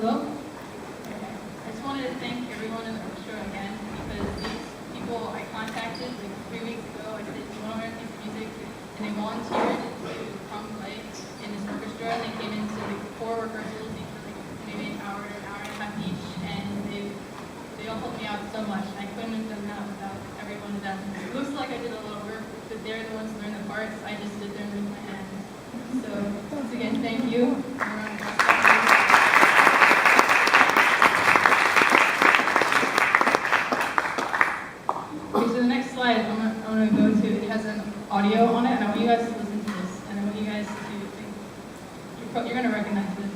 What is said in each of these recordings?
Hello? Okay. I just wanted to thank everyone in the orchestra again because these people I contacted like 3 weeks ago, I said, do you want to learn piece of music? And they volunteered to come play in this orchestra. They came into like 4 rehearsals, each for like maybe an hour and a half each, and they all helped me out so much. And I couldn't have done that without every one of them. It looks like I did a lot of work, but they're the ones who learn the parts. I just sit there and move my hands. So once again, thank you. I'm going to go to, it has an audio on it, and I want you guys to listen to this, and I want you guys to think, you're going to recognize this.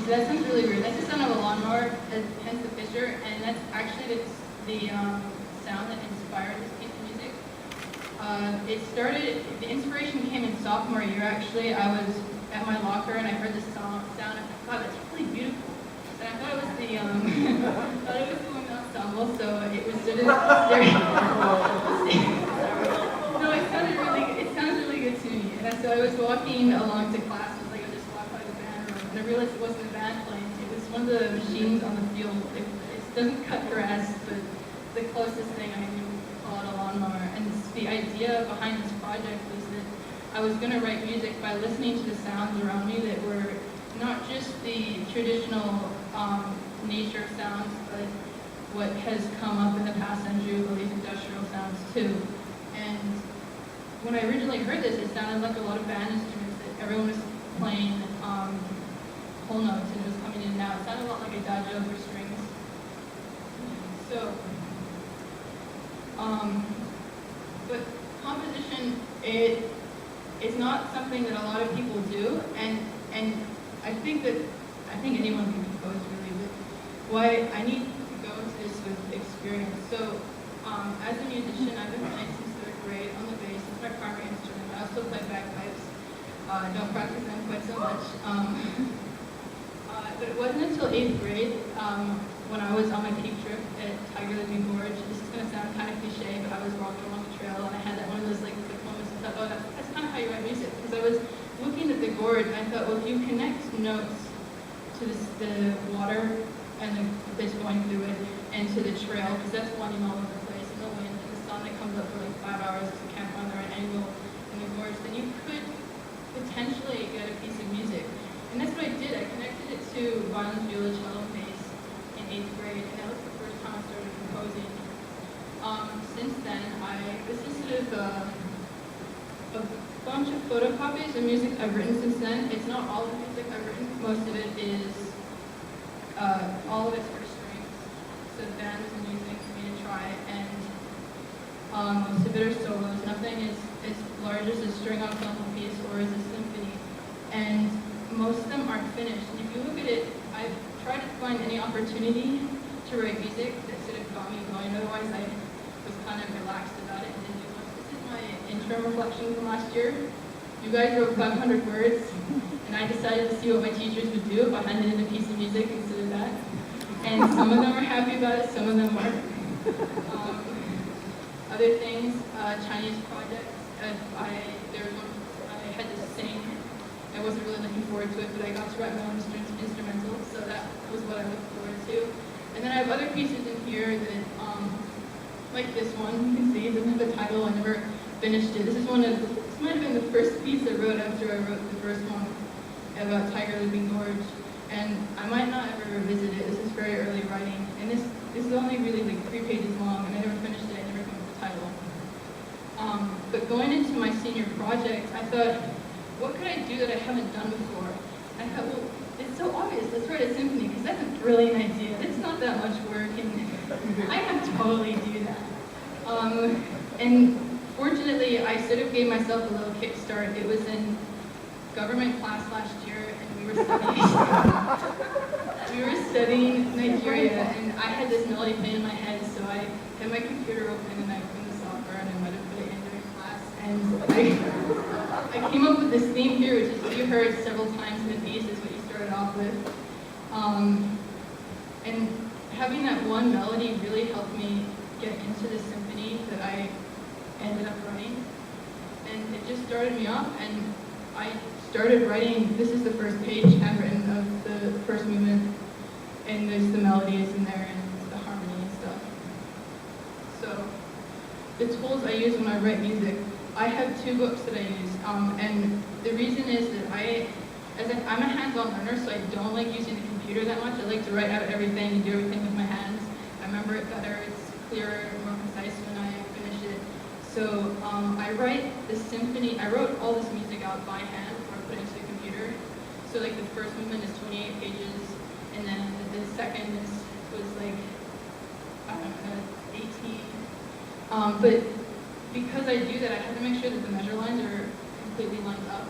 So that sounds really weird. That's the sound of a lawnmower, hence the Fisher, and that's actually the sound that inspired this piece of music. The inspiration came in sophomore year actually. I was at my locker and I heard this sound and I thought, that's really beautiful. And I thought it was the wind ensemble, so it was sort of no, it sounded really good to me. And so I was walking along to class, it was like I just walked by the band room, and I realized it wasn't a band playing, it was one of the machines on the field. It doesn't cut grass, but the closest thing I knew to call it a lawnmower. And the idea behind this project was that I was going to write music by listening to the sounds around me that were not just the traditional nature sounds, but what has come up in the past century with all these industrial sounds too. And when I originally heard this, it sounded like a lot of band instruments that everyone was playing whole notes and it was coming in and out. It sounded a lot like a adagio for strings. So, but composition, it is not something that a lot of people do, and I think anyone can compose really, but why I need to go into this with experience. So, as a musician, I've been playing since 3rd grade on the bass. It's my primary instrument. I also play bagpipes. Don't practice them quite so much. But it wasn't until 8th grade when I was on my peak trip at Tiger Living I was walking along the trail, and I had that one of those like quick moments. I thought, oh, that's kind of how you write music. Because I was looking at the gourd, and I thought, well, if you connect notes to the water and that's going through it, and to the trail, because that's blending all over the place, and the wind, and the sun that comes up for like 5 hours because you can't find the right angle in the gorge, then you could potentially get a piece of music. And that's what I did. I connected it to violin, viola, cello, and bass in 8th grade, and that was the first time I started composing. Since then, this is sort of a bunch of photocopies of music I've written since then. It's not all of the music I've written. Most of it is, all of it's for strings. So the band was amusing for me to try, and most of it are solos. Nothing is as large as a string ensemble piece or as a symphony. And most of them aren't finished. And if you look at it, I've tried to find any opportunity to write music that sort of got me going. Otherwise, I was kind of relaxed about it and didn't do much. This is my interim reflection from last year. You guys wrote 500 words, and I decided to see what my teachers would do if I handed in a piece of music instead of that. And some of them are happy about it, some of them aren't. Other things, Chinese projects. There was one I had to sing. I wasn't really looking forward to it, but I got to write my own instrumental, so that was what I looked forward to. And then I have other pieces in here that, like this one, you can see it doesn't have a title. I never finished it. This might have been the first piece I wrote after I wrote the first one about Tiger Leaping Gorge. And I might not ever revisit it. This is very early writing, and this is only really like 3 pages long, and I never finished it. I never came up with a title. But going into my senior project, I thought, what could I do that I haven't done before? And I thought, well, it's so obvious. Let's write a symphony, because that's a brilliant idea. It's not that much work, and I can totally do that. And fortunately, I sort of gave myself a little kickstart. It was in government class last year, and we were studying Nigeria, and I had this melody playing in my head, so I had my computer open and I opened the software and I might have put it in during class, and I came up with this theme here, which is what you heard several times in the piece, is what you started off with. And having that one melody really helped me get into the symphony that I ended up writing, and it just started me off, and I started writing. This is the first page handwritten of the first movement, and there's the melodies in there and the harmony and stuff. So the tools I use when I write music, I have 2 books that I use, and the reason is that I'm a hands-on learner, so I don't like using the computer that much. I like to write out everything and do everything with my hands. I remember it better, it's clearer, more concise when I finish it. So I write the symphony. I wrote all this music out by hand before I put it into the computer. So like the first movement is 28 pages, and then the second was like, I don't know, 18. But because I do that, I have to make sure that the measure lines are completely lined up.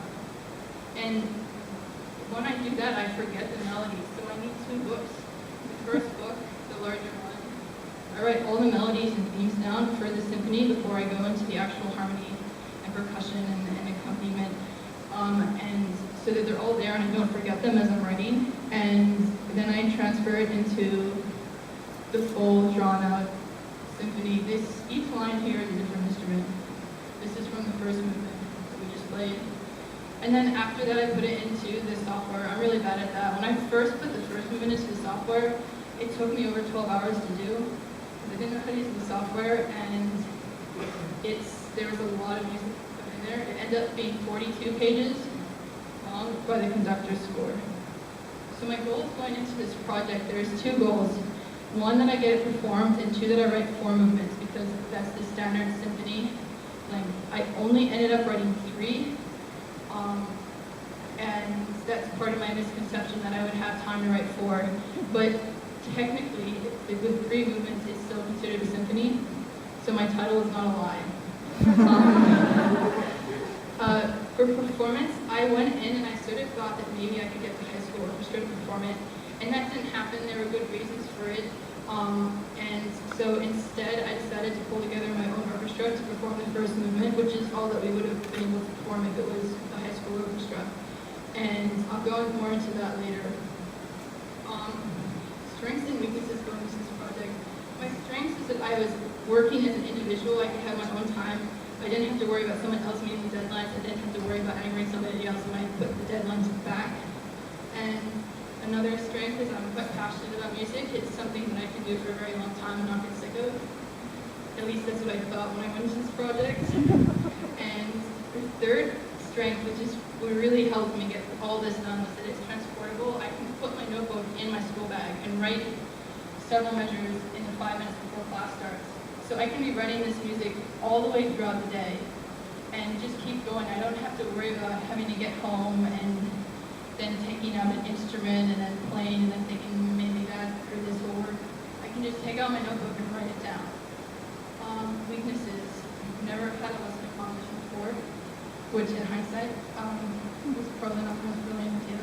And when I do that, I forget the melody. So I need 2 books. The first book, the larger one, I write all the melodies and themes down for the symphony before I go into the actual harmony and percussion and accompaniment, and so that they're all there and I don't forget them as I'm writing. And then I transfer it into the full drawn-out symphony. Each line here is a different instrument. This is from the first movement that we just played. And then after that, I put it into the software. I'm really bad at that. When I first put the first movement into the software, it took me over 12 hours to do. I didn't know how to use the software, and there was a lot of music put in there. It ended up being 42 pages long by the conductor's score. So my goals going into this project, there's 2 goals. One, that I get it performed, and 2, that I write 4 movements, because that's the standard symphony length. I only ended up writing 3, and that's part of my misconception that I would have time to write 4. But technically, with 3 movements, it's still considered a symphony, so my title is not a lie. For performance, I went in and I sort of thought that maybe I could get the high school orchestra to perform it, and that didn't happen. There were good reasons for it, and so instead I decided to pull together my own orchestra to perform the first movement, which is all that we would have been able to perform if it was the high school orchestra. And I'll go more into that later. Strengths and weaknesses going into this project. My strengths is that I I was working as an individual, I could have my own time. I didn't have to worry about someone else meeting deadlines. I didn't have to worry about angering somebody else when I put the deadlines back. And another strength is I'm quite passionate about music. It's something that I can do for a very long time and not get sick of. At least that's what I thought when I went into this project. And the third strength, which is what really helped me get all this done, was that it's transportable. I can put my notebook in my school bag and write several measures in the 5 minutes before class starts. So I can be writing this music all the way throughout the day and just keep going. I don't have to worry about having to get home and then taking out an instrument and then playing and then thinking maybe that or this will work. I can just take out my notebook and write it down. Weaknesses. Never had a lesson in composition before, which in hindsight was probably not the most brilliant idea.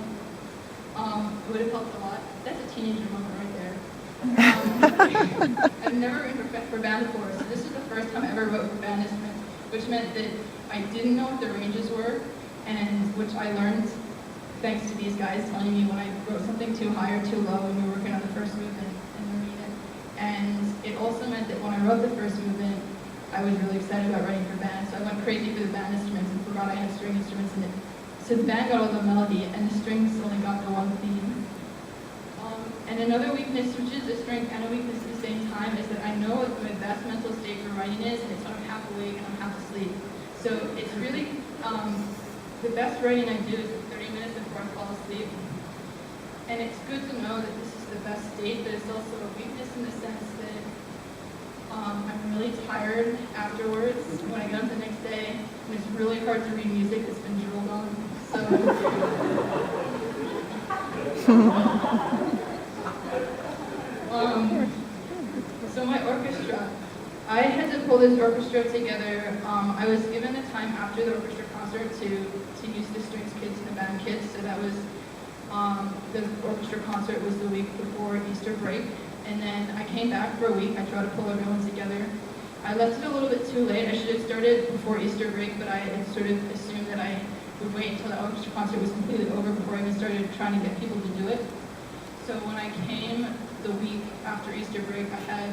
It would have helped a lot. That's a teenager moment right there. I've never written for band before, so this is the first time I ever wrote for band instruments, which meant that I didn't know what the ranges were, and which I learned thanks to these guys telling me when I wrote something too high or too low when we were working on the first movement in the arena. And it also meant that when I wrote the first movement, I was really excited about writing for band, so I went crazy for the band instruments and forgot I had string instruments in it. So the band got all the melody, and the strings only got the one theme. And another weakness, which is a strength and a weakness at the same time, is that I know what my best mental state for writing is, and it's when I'm half awake and I'm half asleep. So it's really, the best writing I do is 30 minutes before I fall asleep. And it's good to know that this is the best state, but it's also a weakness in the sense that I'm really tired afterwards when I get up the next day, and it's really hard to read music that's been drilled on. So, so my orchestra. I had to pull this orchestra together. I was given the time after the orchestra concert to use the strings kits and the band kits, so that was, the orchestra concert was the week before Easter break. And then I came back for a week. I tried to pull everyone together. I left it a little bit too late. I should have started before Easter break, but I had sort of assumed that I would wait until the orchestra concert was completely over before I even started trying to get people to do it. So when I came the week after Easter break, I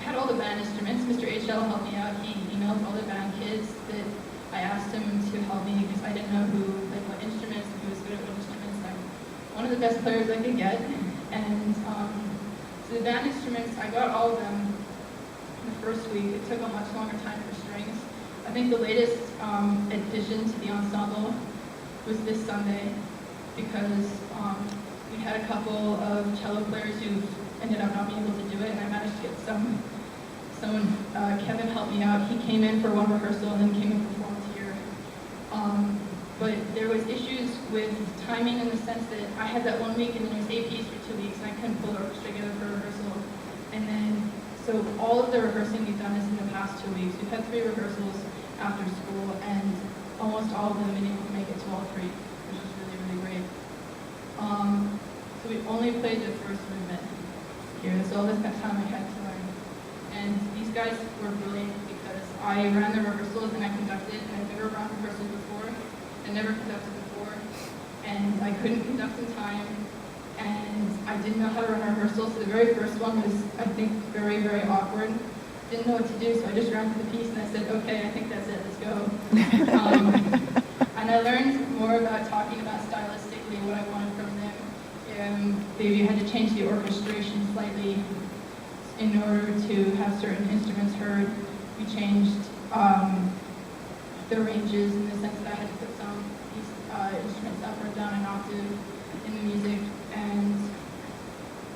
had all the band instruments. Mr. HL helped me out. He emailed all the band kids that I asked him to help me because I didn't know what instruments, and who was good at what instruments. I'm one of the best players I could get. And so the band instruments, I got all of them the first week. It took a much longer time for strings. I think the latest addition to the ensemble was this Sunday because we had a couple of cello players who ended up not being able to do it, and I managed to get someone, Kevin helped me out. He came in for one rehearsal and then came and performed here. But there was issues with timing in the sense that I had that 1 week and then it was APs for 2 weeks and I couldn't pull the orchestra together for a rehearsal. And then, so all of the rehearsing we've done is in the past 2 weeks. We've had 3 rehearsals after school and almost all of them been able to make it to all 3, which is really, really great. So we only played the first movement here. That's all this time I had to learn. And these guys were brilliant because I ran the rehearsals and I conducted, and I've never run rehearsals before. I never conducted before, and I couldn't conduct in time, and I didn't know how to run a rehearsal, so the very first one was, I think, very, very awkward. Didn't know what to do, so I just ran to the piece and I said, okay, I think that's it, let's go. And I learned more about talking about stylistically what I wanted from them. Maybe I had to change the orchestration slightly in order to have certain instruments heard. We changed the ranges in the sense that I had to put some instruments up or down an octave in the music, and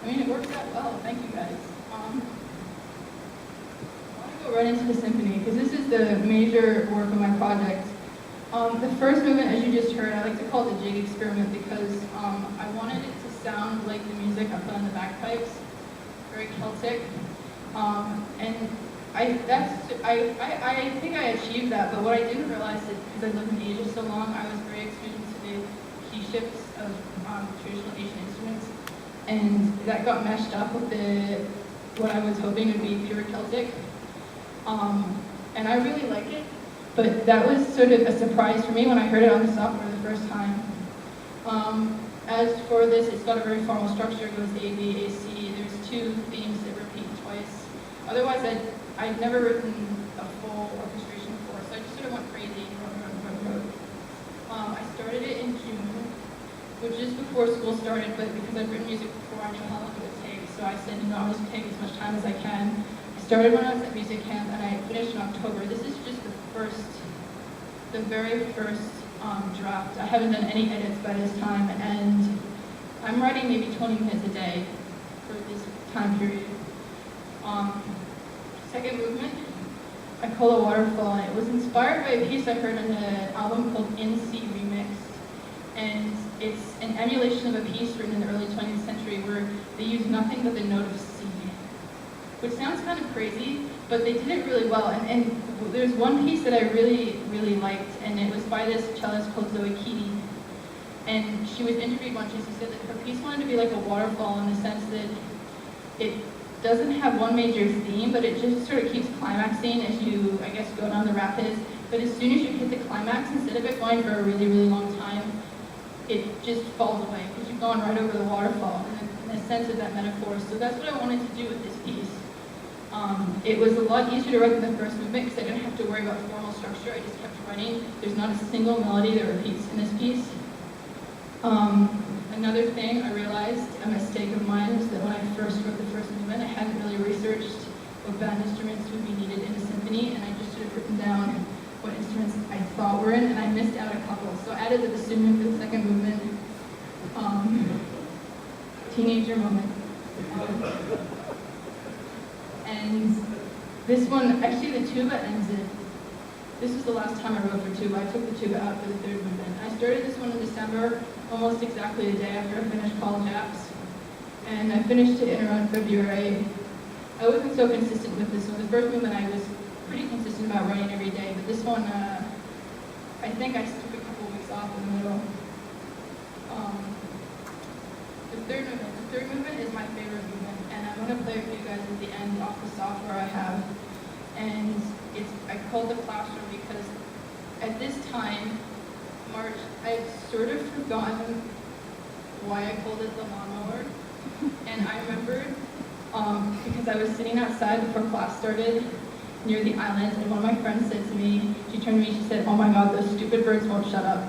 I mean it worked out well. Thank you guys. I want to go right into the symphony because this is the major work of my project. The first movement, as you just heard, I like to call it the jig experiment because I wanted it to sound like the music I put on the bagpipes, very Celtic, and I think I achieved that, but what I didn't realize is because I lived in Asia so long, I was very exposed to the key shifts of traditional Asian instruments, and that got meshed up with what I was hoping would be pure Celtic, and I really like it, but that was sort of a surprise for me when I heard it on the software the first time. As for this, it's got a very formal structure. It goes A, B, A, C. There's 2 themes that repeat twice. Otherwise, I'd never written a full orchestration before, so I just sort of went crazy and wrote. I started it in June, which is before school started, but because I've written music before, I knew how long it would take, so I said, I'm just going to take as much time as I can. I started when I was at music camp, and I finished in October. This is just the very first draft. I haven't done any edits by this time, and I'm writing maybe 20 minutes a day for this time period. Second movement, I call it Waterfall, and it was inspired by a piece I heard on an album called In C Remixed, and it's an emulation of a piece written in the early 20th century where they used nothing but the note of C, which sounds kind of crazy, but they did it really well. And there's one piece that I really, really liked, and it was by this cellist called Zoe Keating. And she was interviewed once, and she said that her piece wanted to be like a waterfall in the sense that it doesn't have one major theme, but it just sort of keeps climaxing as you, I guess, go down the rapids. But as soon as you hit the climax, instead of it going for a really, really long time, it just falls away because you've gone right over the waterfall in the sense of that metaphor. So that's what I wanted to do with this piece. It was a lot easier to write than the first movement because I didn't have to worry about formal structure. I just kept writing. There's not a single melody that repeats in this piece. Another thing I realized, a mistake of mine, was that when I first wrote the first movement, I hadn't really researched what band instruments would be needed in a symphony, and I just sort of written down what instruments I thought were in, and I missed out a couple. So I added the bassoon for the second movement, teenager moment. And this one, actually the tuba ends it. This was the last time I wrote for tuba. I took the tuba out for the third movement. I started this one in December, almost exactly the day after I finished college apps. And I finished it in around February. I wasn't so consistent with this one. The first movement I was pretty consistent about writing every day, but this one, I think I took a couple weeks off in the middle. The third movement is my favorite movement, and I'm going to play it for you guys at the end off the software I have. And I called the classroom because at this time, March, I had sort of forgotten why I called it the lawnmower. And I remembered because I was sitting outside before class started near the island, and one of my friends said to me, she turned to me, she said, "Oh my God, those stupid birds won't shut up."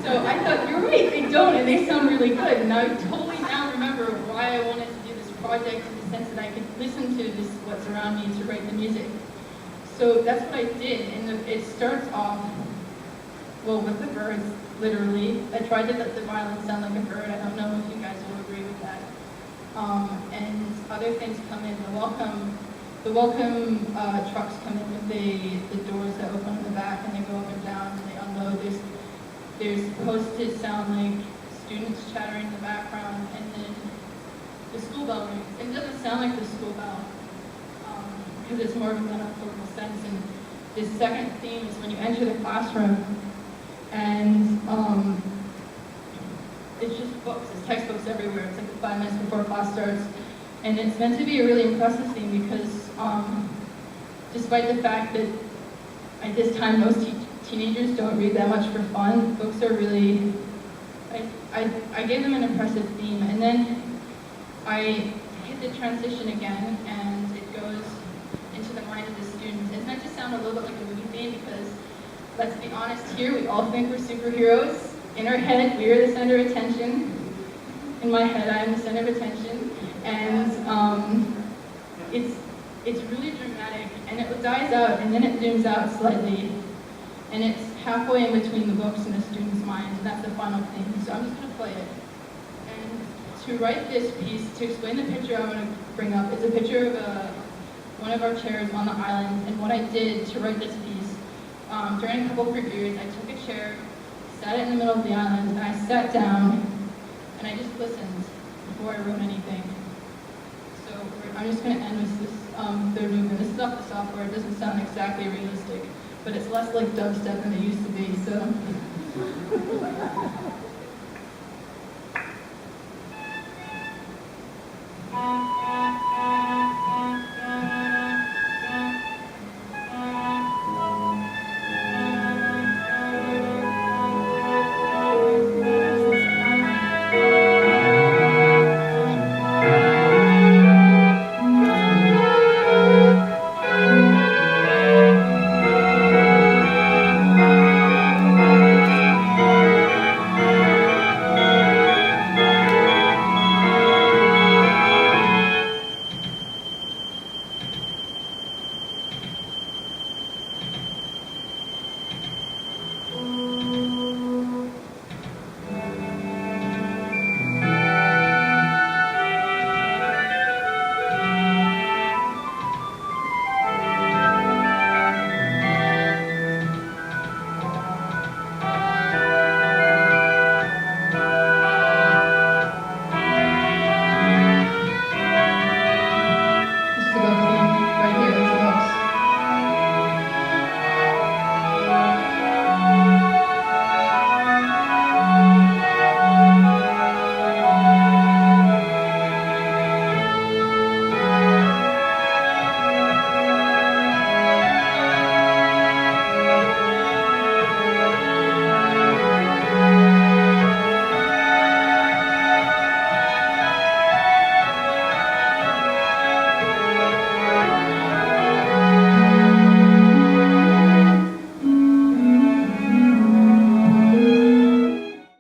So I thought, you're right, they don't, and they sound really good. And I totally now remember why I wanted to do this project, in the sense that I could listen to this, what's around me, to write the music. So that's what I did, and it starts off, well, with the birds, literally. I tried to let the violin sound like a bird. I don't know if you guys will agree with that. And other things come in. The welcome trucks come in with the doors that open in the back, and they go up and down, and they unload. There's supposed to sound like students chattering in the background, and then the school bell rings. It doesn't sound like the school bell, because it's more of a metaphorical sense. And the second theme is when you enter the classroom, and it's just books, it's textbooks everywhere. It's like 5 minutes before class starts. And it's meant to be a really impressive theme because despite the fact that at this time most teenagers don't read that much for fun, books are really, I gave them an impressive theme. And then I hit the transition again, and it goes into the mind of the students. It's meant to sound a little bit like a movie theme because, let's be honest here, we all think we're superheroes. In our head, we are the center of attention. In my head, I am the center of attention. And it's really dramatic, and it dies out, and then it zooms out slightly. And it's halfway in between the books and the student's mind, and that's the final theme. So I'm just going to play it. And to write this piece, to explain the picture I want to bring up, it's a picture of one of our chairs on the island. And what I did to write this piece, during a couple of periods, I took a chair, sat it in the middle of the island, and I sat down, and I just listened before I wrote anything. So I'm just going to end with this third movement. This is off the software. It doesn't sound exactly realistic, but it's less like dubstep than it used to be. So.